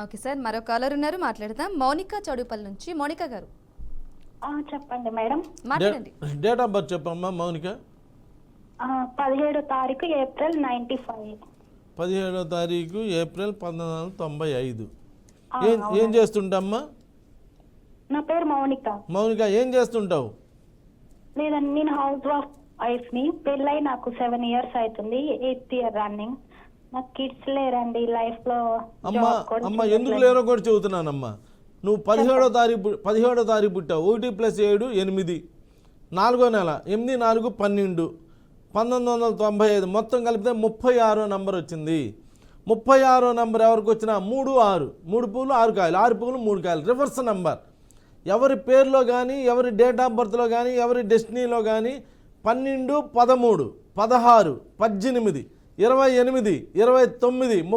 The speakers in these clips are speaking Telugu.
ఓకే సార్, మరో కాలర్ ఉన్నారు, మాట్లాడదాం. మౌనిక చౌడుపల్లి నుంచి. మౌనిక గారు చెప్పండి మేడం. మాట్లాడండి. డేట్ ఆఫ్ బర్త్ చెప్పమ్మా మౌనిక. 17వ తారీఖు ఏప్రిల్ 95. 17వ తారీఖు ఏప్రిల్ 1995. ఏం చేస్తుంటమ్మా? నా పేరు మౌనిక. మౌనిక ఏం చేస్తుంటావు? లేదండి, నేను హౌస్ వైఫ్ ని. పెళ్ళై నాకు 7 years అవుతుంది, 8th year రన్నింగ్. నాకు కిడ్స్ లేరండి లైఫ్ లో. అమ్మా ఎందుకు లేరో కూడా చెబుతున్నానమ్మా. నువ్వు 17వ తారీఖు పుట్టావు. 1 + 7 8, 4వ నెల 8, 4, 12, 1995. మొత్తం కలిపితే 36వ నంబర్ వచ్చింది. 36వ నంబర్ ఎవరికి వచ్చినా 3, 6, 3 పువ్వులు 6 కాయలు, 6 పువ్వులు 3 కాయలు, రివర్స్ నంబర్. ఎవరి పేరులో కానీ, ఎవరి డేట్ ఆఫ్ బర్త్లో కానీ, ఎవరి డెస్టినీలో కానీ 12, 13, 16, 18, 28, 29, 30,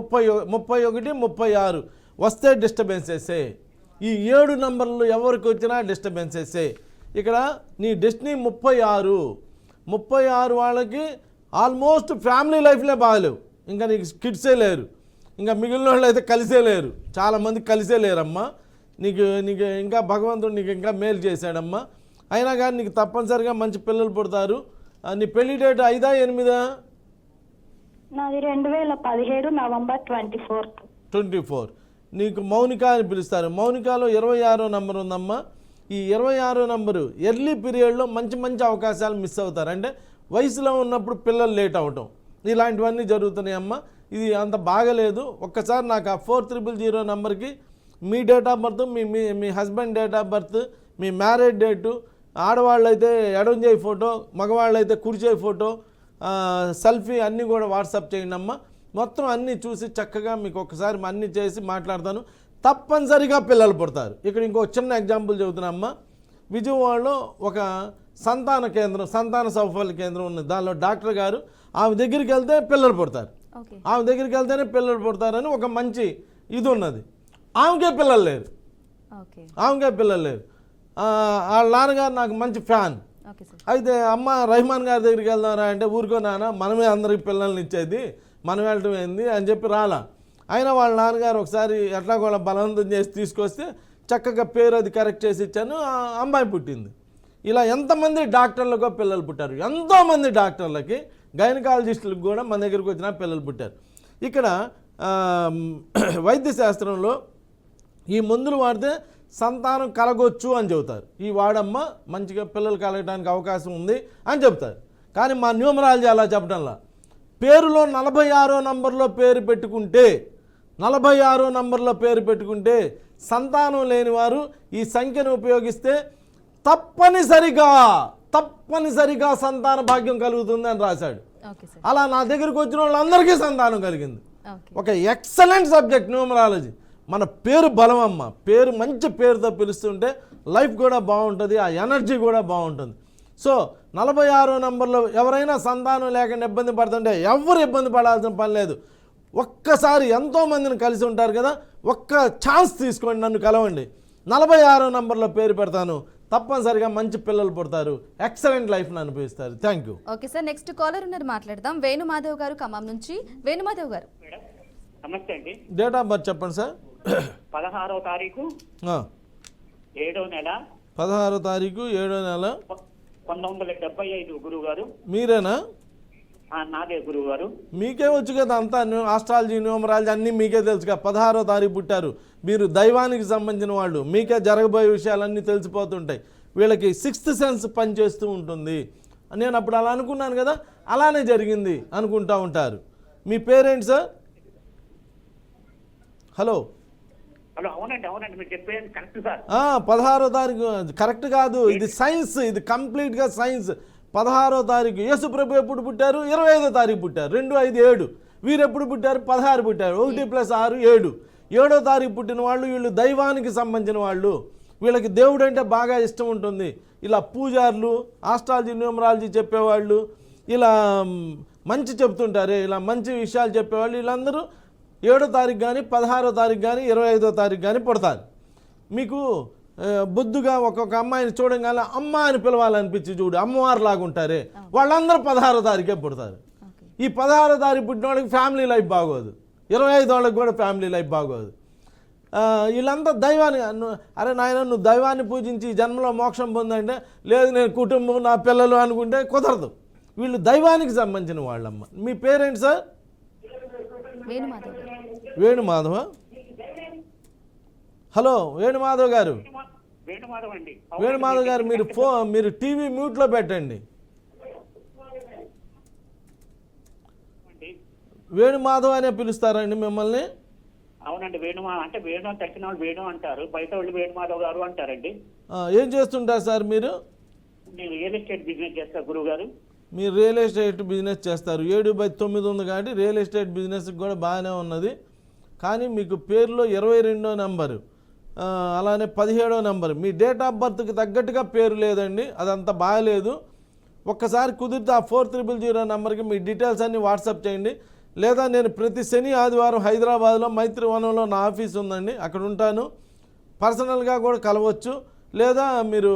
31, 36 వస్తే డిస్టర్బెన్సెసే. ఈ 7 నంబర్లు ఎవరికి వచ్చినా డిస్టర్బెన్సెసే. ఇక్కడ నీ డెస్టినీ 36 వాళ్ళకి ఆల్మోస్ట్ ఫ్యామిలీ లైఫ్లే బాగలేవు. ఇంకా నీకు కిడ్సే లేరు, ఇంకా మిగిలిన వాళ్ళు అయితే కలిసే లేరు. చాలామంది కలిసే లేరమ్మా. నీకు ఇంకా భగవంతుడు నీకు ఇంకా మేలు చేశాడమ్మా. అయినా కానీ నీకు తప్పనిసరిగా మంచి పిల్లలు పుడతారు. నీ పెళ్లి డేట్ 5, 8? నాది 2017 నవంబర్ 24. నీకు మౌనిక అని పిలుస్తారు. మౌనికలో 26వ నంబర్ ఉందమ్మా. ఈ 26వ నంబరు ఎర్లీ పీరియడ్లో మంచి అవకాశాలు మిస్ అవుతారు. అంటే వయసులో ఉన్నప్పుడు పిల్లలు లేట్ అవటం, ఇలాంటివన్నీ జరుగుతున్నాయమ్మా. ఇది అంత బాగలేదు. ఒక్కసారి నాకు ఆ 4000 నంబర్కి మీ డేట్ ఆఫ్ బర్త్, మీ హస్బెండ్ డేట్ ఆఫ్ బర్త్, మీ మ్యారేజ్ డేటు, ఆడవాళ్ళైతే ఎడమ చేయి ఫోటో, మగవాళ్ళైతే కుడి చేయి ఫోటో, సెల్ఫీ అన్నీ కూడా వాట్సాప్ చేయండి అమ్మా. మొత్తం అన్నీ చూసి చక్కగా మీకు ఒకసారి అన్నీ చేసి మాట్లాడతాను. తప్పనిసరిగా పిల్లలు పుడతారు. ఇక్కడ ఇంకో చిన్న ఎగ్జాంపుల్ చెబుతున్నా. విజయవాడలో ఒక సంతాన సౌఫల్య కేంద్రం ఉంది. దానిలో డాక్టర్ గారు ఆమె దగ్గరికి వెళ్తే పిల్లలు పుడతారు, ఆమె దగ్గరికి వెళ్తేనే పిల్లలు పుడతారని ఒక మంచి ఇది ఉన్నది. ఆమెకే పిల్లలు లేరు. వాళ్ళ నాన్నగారు నాకు మంచి ఫ్యాన్. అయితే అమ్మ రహమాన్ గారి దగ్గరికి వెళ్దారా అంటే, ఊరుకో నాన్న, మనమే అందరికి పిల్లల్ని ఇచ్చేది, మనం వెళ్ళటం ఏంది అని చెప్పి రాలా. అయినా వాళ్ళ నాన్నగారు ఒకసారి ఎట్లా కూడా బలవంతం చేసి తీసుకొస్తే చక్కగా పేరు అది కరెక్ట్ చేసి ఇచ్చాను, అమ్మాయి పుట్టింది. ఇలా ఎంతమంది డాక్టర్లకు పిల్లలు పుట్టారు. ఎంతోమంది డాక్టర్లకి, గైనకాలజిస్టులకు కూడా మన దగ్గరికి వచ్చిన పిల్లలు పుట్టారు. ఇక్కడ వైద్య శాస్త్రంలో ఈ మందులు వాడితే సంతానం కలగొచ్చు అని చెబుతారు. ఈ వాడమ్మ మంచిగా పిల్లలు కలగడానికి అవకాశం ఉంది అని చెప్తారు. కానీ మా న్యూమరాలజీ అలా చెప్పడంలా. పేరులో 46వ నంబర్లో పేరు పెట్టుకుంటే సంతానం లేని వారు ఈ సంఖ్యను ఉపయోగిస్తే తప్పనిసరిగా సంతాన భాగ్యం కలుగుతుంది అని రాశాడు. అలా నా దగ్గరికి వచ్చిన వాళ్ళందరికీ సంతానం కలిగింది. ఒక ఎక్సలెంట్ సబ్జెక్ట్ న్యూమరాలజీ. మన పేరు బలం అమ్మ. పేరు మంచి పేరుతో పిలుస్తుంటే లైఫ్ కూడా బాగుంటుంది, ఆ ఎనర్జీ కూడా బాగుంటుంది. సో 46వ నంబర్లో ఎవరైనా సంతానం లేకుండా ఇబ్బంది పడుతుంటే ఎవరు ఇబ్బంది పడాల్సిన పని లేదు. ఒక్కసారి ఎంతోమందిని కలిసి ఉంటారు కదా, ఒక్క ఛాన్స్ తీసుకోండి, నన్ను కలవండి. 46వ నంబర్లో పేరు పెడతాను, తప్పనిసరిగా మంచి పిల్లలు పుడతారు, ఎక్సలెంట్ లైఫ్ని అనుభవిస్తారు. Thank you. Okay sir, next caller ఉన్నారు, మాట్లాడదాం. వేణుమాధవ్ గారు ఖమ్మం నుంచి. వేణుమాధవ్ గారు నమస్తే అండి. డేట్ ఆఫ్ బర్త్ చెప్పండి సార్. 16వ తారీఖు 7వ నెల 16వ తారీఖు 7వ నెల 1975 గురువు గారు. మీరేనా? నాదే గురువు గారు. మీకే వచ్చు కదా అంతా, ఆస్ట్రాలజీ న్యూమరాలజీ అన్నీ మీకే తెలుసుగా. 16వ తారీఖు పుట్టారు, మీరు దైవానికి సంబంధించిన వాళ్ళు, మీకే జరగబోయే విషయాలన్నీ తెలిసిపోతుంటాయి. వీళ్ళకి 6th సెన్స్ పనిచేస్తూ ఉంటుంది. నేను అప్పుడు అలా అనుకున్నాను కదా, అలానే జరిగింది అనుకుంటూ ఉంటారు. మీ పేరేంటి సార్? హలో. అవునండి మీరు చెప్పేది కరెక్ట్ సార్. 16వ తారీఖు కరెక్ట్ కాదు, ఇది సైన్స్, ఇది కంప్లీట్గా సైన్స్. 16వ తారీఖు యేసు ప్రభు ఎప్పుడు పుట్టారు? 25వ తారీఖు పుట్టారు. 2, 5, 7. వీరు ఎప్పుడు పుట్టారు? 16 పుట్టారు. 1 + 6 7. 7వ తారీఖు పుట్టిన వాళ్ళు వీళ్ళు దైవానికి సంబంధించిన వాళ్ళు. వీళ్ళకి దేవుడు అంటే బాగా ఇష్టం ఉంటుంది. ఇలా పూజారులు, ఆస్ట్రాలజీ న్యూమరాలజీ చెప్పేవాళ్ళు, ఇలా మంచి చెప్తుంటారే, ఇలా మంచి విషయాలు చెప్పేవాళ్ళు, వీళ్ళందరూ 7వ తారీఖు కానీ, 16వ తారీఖు కానీ, 25వ తారీఖు కానీ పుడతారు. మీకు బొద్దుగా ఒక్కొక్క అమ్మాయిని చూడంగానే అమ్మ అని పిలవాలనిపించి చూడు, అమ్మవారు లాగా ఉంటారే, వాళ్ళందరూ 16వ తారీఖే పుడతారు. ఈ 16వ తారీఖు పుట్టిన వాళ్ళకి ఫ్యామిలీ లైఫ్ బాగోదు, 25 వాళ్ళకి కూడా ఫ్యామిలీ లైఫ్ బాగోదు. వీళ్ళంతా దైవాన్ని అరే నాయన నువ్వు దైవాన్ని పూజించి ఈ జన్మలో మోక్షం పొందంటే లేదు నేను కుటుంబం నా పిల్లలు అనుకుంటే కుదరదు. వీళ్ళు దైవానికి సంబంధించిన వాళ్ళమ్మ. మీ పేరేంటి సార్? వేణుమాధవ్ గారు. వేణుమాధవ. హలో వేణుమాధవ్ గారు. వేణుమాధవ్ అండి. వేణుమాధవ్ గారు మీరు టీవీ మ్యూట్లో పెట్టండి. వేణుమాధవ్ అనే పిలుస్తారండి మిమ్మల్ని? అవునండి. అంటే వేణు అని తెలిసిన వాళ్ళు వేణు అంటారు, బయట వాళ్ళు వేణుమాధవ్ గారు అంటారండి. ఏం చేస్తుంటారు సార్ మీరు? నేను రియల్ ఎస్టేట్ బిజినెస్ చేస్తా గురువు గారు. మీరు రియల్ ఎస్టేట్ బిజినెస్ చేస్తారు. 7/9 ఉంది కాబట్టి రియల్ ఎస్టేట్ బిజినెస్కి కూడా బాగానే ఉన్నది. కానీ మీకు పేరులో 22వ నెంబరు అలానే 17వ నెంబరు మీ డేట్ ఆఫ్ బర్త్కి తగ్గట్టుగా పేరు లేదండి. అదంతా బాగాలేదు. ఒక్కసారి కుదిరితే ఆ 4300 నెంబర్కి మీ డీటెయిల్స్ అన్నీ వాట్సాప్ చేయండి. లేదా నేను ప్రతి శని ఆదివారం హైదరాబాద్లో మైత్రివనంలో నా ఆఫీస్ ఉందండి, అక్కడ ఉంటాను. పర్సనల్గా కూడా కలవచ్చు. లేదా మీరు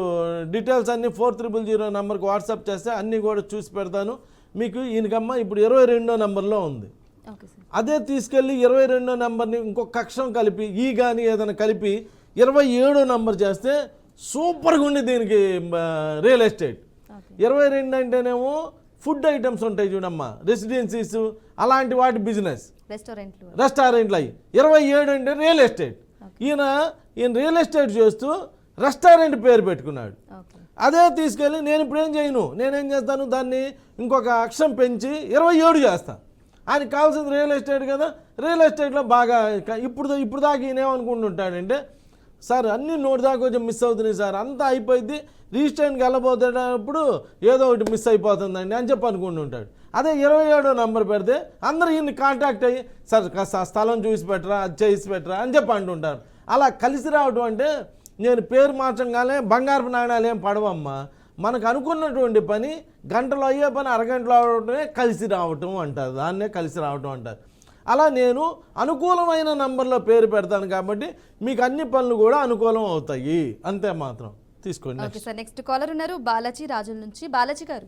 డీటెయిల్స్ అన్నీ 4300 నెంబర్కి వాట్సాప్ చేస్తే అన్నీ కూడా చూసి పెడతాను మీకు. ఈయనకమ్మ ఇప్పుడు 22వ నెంబర్లో ఉంది. Okay sir. అదే తీసుకెళ్ళి 22వ నెంబర్ని ఇంకొక అక్షరం కలిపి ఈ కానీ ఏదైనా కలిపి 27వ నెంబర్ చేస్తే సూపర్గా ఉంది దీనికి రియల్ ఎస్టేట్. 22 అంటేనేమో ఫుడ్ ఐటమ్స్ ఉంటాయి చూడమ్మా, రెసిడెన్సీస్ అలాంటి వాటి బిజినెస్, రెస్టారెంట్లు అయ్యి. 27 అంటే రియల్ ఎస్టేట్. ఈయన రియల్ ఎస్టేట్ చేస్తూ రెస్టారెంట్ పేరు పెట్టుకున్నాడు. అదే తీసుకెళ్ళి నేను ఇప్పుడు ఏం చేయను, నేనేం చేస్తాను దాన్ని ఇంకొక అక్షరం పెంచి 27 చేస్తాను. ఆయనకు కావాల్సింది రియల్ ఎస్టేట్ కదా. రియల్ ఎస్టేట్లో బాగా ఇప్పుడు దాకా ఈయన ఏమనుకుంటుంటాడంటే సార్ అన్నీ నోటి దాకా కొంచెం మిస్ అవుతున్నాయి సార్, అంతా అయిపోయింది, రిజిస్ట్రేషన్కి వెళ్ళబోతున్నప్పుడు ఏదో ఒకటి మిస్ అయిపోతుందండి అని చెప్పి అనుకుంటుంటాడు. అదే 27వ నెంబర్ పెడితే అందరూ ఈయన్ని కాంటాక్ట్ అయ్యి సార్ కాస్త స్థలం చూసి పెట్టరా, అది చేసి పెట్టరా అని చెప్పి అంటుంటారు. అలా కలిసి రావటం అంటే నేను పేరు మార్చంగానే బంగారపు నాణ్యాలు ఏం పడవమ్మా. మనకు అనుకున్నటువంటి పని గంటలో అయ్యే పని అరగంటలో అవడమే కలిసి రావటం అంటారు, దాన్నే కలిసి రావటం అంటారు. అలా నేను అనుకూలమైన నంబర్లో పేరు పెడతాను కాబట్టి మీకు అన్ని పనులు కూడా అనుకూలం అవుతాయి, అంతే మాత్రం. తీసుకోండి. Okay sir. నెక్స్ట్ కాలర్ ఉన్నారు బాలాజీ రాజుల నుంచి. బాలాజీ గారు.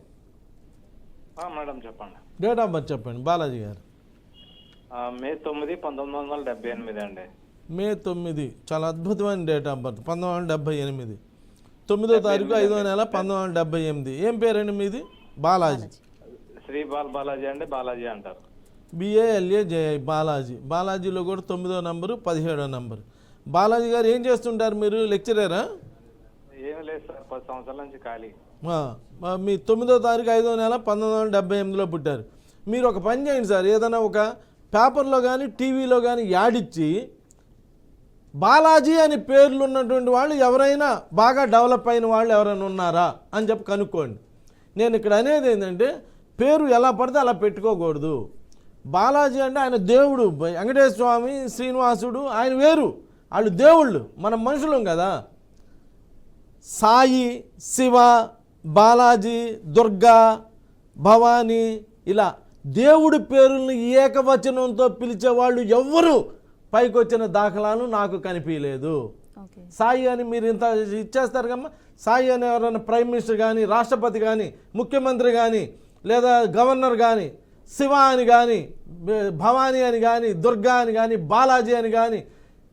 మేడం చెప్పండి. డేట్ ఆఫ్ బర్త్ చెప్పండి బాలాజీ గారు. మే 9, 1978 అండి. మే 9 చాలా అద్భుతమైన డేట్ ఆఫ్ బర్త్. 1978 9వ తారీఖు 5వ నెల 1978. ఏం పేరండి మీది? బాలాజీ. శ్రీ బాలాజీ అండి, బాలాజీ అంటారు. BALAJI బాలాజీ. బాలాజీలో కూడా 9వ నంబరు 17వ నంబరు. బాలాజీ గారు ఏం చేస్తుంటారు మీరు? లెక్చరరా? ఏం లేదు సార్, 10 సంవత్సరాల నుంచి ఖాళీ. మీ 9వ తారీఖు 5వ నెల 1978లో పుట్టారు. మీరు ఒక పని చేయండి సార్, ఏదైనా ఒక పేపర్లో కానీ టీవీలో కానీ యాడ్ ఇచ్చి బాలాజీ అని పేర్లు ఉన్నటువంటి వాళ్ళు ఎవరైనా బాగా డెవలప్ అయిన వాళ్ళు ఎవరైనా ఉన్నారా అని చెప్పి కనుక్కోండి. నేను ఇక్కడ అనేది ఏంటంటే పేరు ఎలా పడితే అలా పెట్టుకోకూడదు. బాలాజీ అంటే ఆయన దేవుడు, వెంకటేశ్వర స్వామి, శ్రీనివాసుడు ఆయన వేరు, వాళ్ళు దేవుళ్ళు, మనం మనుషులం కదా. సాయి, శివ, బాలాజీ, దుర్గా, భవానీ ఇలా దేవుడి పేరుల్ని ఏకవచనంతో పిలిచేవాళ్ళు ఎవ్వరూ పైకి వచ్చిన దాఖలాలు నాకు కనిపించలేదు. సాయి అని మీరు ఇంత ఇచ్చేస్తారు కమ్మా. సాయి అని ఎవరైనా ప్రైమ్ మినిస్టర్ కానీ, రాష్ట్రపతి కానీ, ముఖ్యమంత్రి కానీ, లేదా గవర్నర్ కానీ, శివ అని కానీ, భవానీ అని కానీ, దుర్గా అని కానీ, బాలాజీ అని కానీ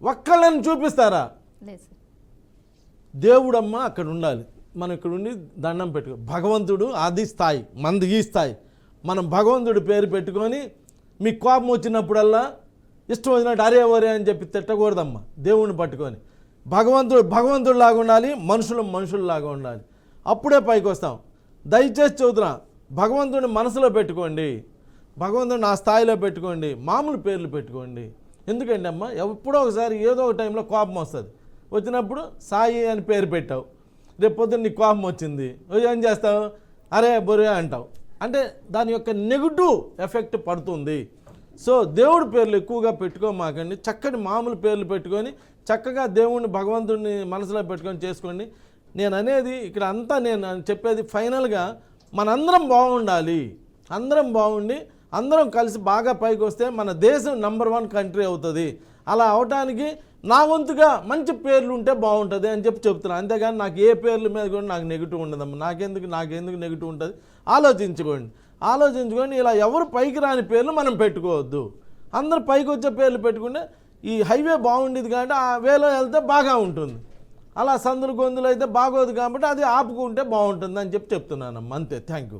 ఒక్కళ్ళని చూపిస్తారా? దేవుడమ్మ అక్కడ ఉండాలి, మనం ఇక్కడ ఉండి దండం పెట్టుకో. భగవంతుడు అది స్థాయి, మంది ఈ స్థాయి. మనం భగవంతుడి పేరు పెట్టుకొని మీకు కోపం వచ్చినప్పుడల్లా ఇష్టం వచ్చినట్టు అరే ఒరే అని చెప్పి తిట్టకూడదమ్మా. దేవుడిని పట్టుకొని భగవంతుడిలాగా ఉండాలి, మనుషుల్లాగా ఉండాలి. అప్పుడే పైకి వస్తాం. దయచేసి చదువుతున్నా, భగవంతుడిని మనసులో పెట్టుకోండి, భగవంతుడిని ఆ స్థాయిలో పెట్టుకోండి, మామూలు పేర్లు పెట్టుకోండి. ఎందుకంటే అమ్మ ఎప్పుడో ఒకసారి ఏదో ఒక టైంలో కోపం వస్తుంది. వచ్చినప్పుడు సాయి అని పేరు పెట్టావు, రేపు పొద్దున్న నీకు కోపం వచ్చింది, ఏం చేస్తావు? అరే బొరే అంటావు. అంటే దాని యొక్క నెగిటివ్ ఎఫెక్ట్ పడుతుంది. సో దేవుడి పేర్లు ఎక్కువగా పెట్టుకోమాకండి, చక్కటి మామూలు పేర్లు పెట్టుకొని చక్కగా దేవుడిని భగవంతుడిని మనసులో పెట్టుకొని చేసుకోండి. నేను అనేది ఇక్కడ అంతా నేను చెప్పేది ఫైనల్గా మనందరం బాగుండాలి. అందరం బాగుండి అందరం కలిసి బాగా పైకి వస్తే మన దేశం నెంబర్ 1 కంట్రీ అవుతుంది. అలా అవటానికి నా వంతుగా మంచి పేర్లు ఉంటే బాగుంటుంది అని చెప్తున్నాను. అంతేగాని నాకు ఏ పేర్ల మీద కూడా నాకు నెగిటివ్ ఉండదమ్మా. నాకెందుకు నెగిటివ్ ఉంటుంది? ఆలోచించుకోండి. ఇలా ఎవరు పైకి రాని పేర్లు మనం పెట్టుకోవద్దు. అందరు పైకి వచ్చే పేర్లు పెట్టుకుంటే ఈ హైవే బాగుండేది కాబట్టి ఆ వేలో వెళ్తే బాగా ఉంటుంది. అలా సందులు గొంతులు అయితే బాగోదు కాబట్టి అది ఆపుకుంటే బాగుంటుంది అని చెప్తున్నానమ్మా. అంతే. Thank you.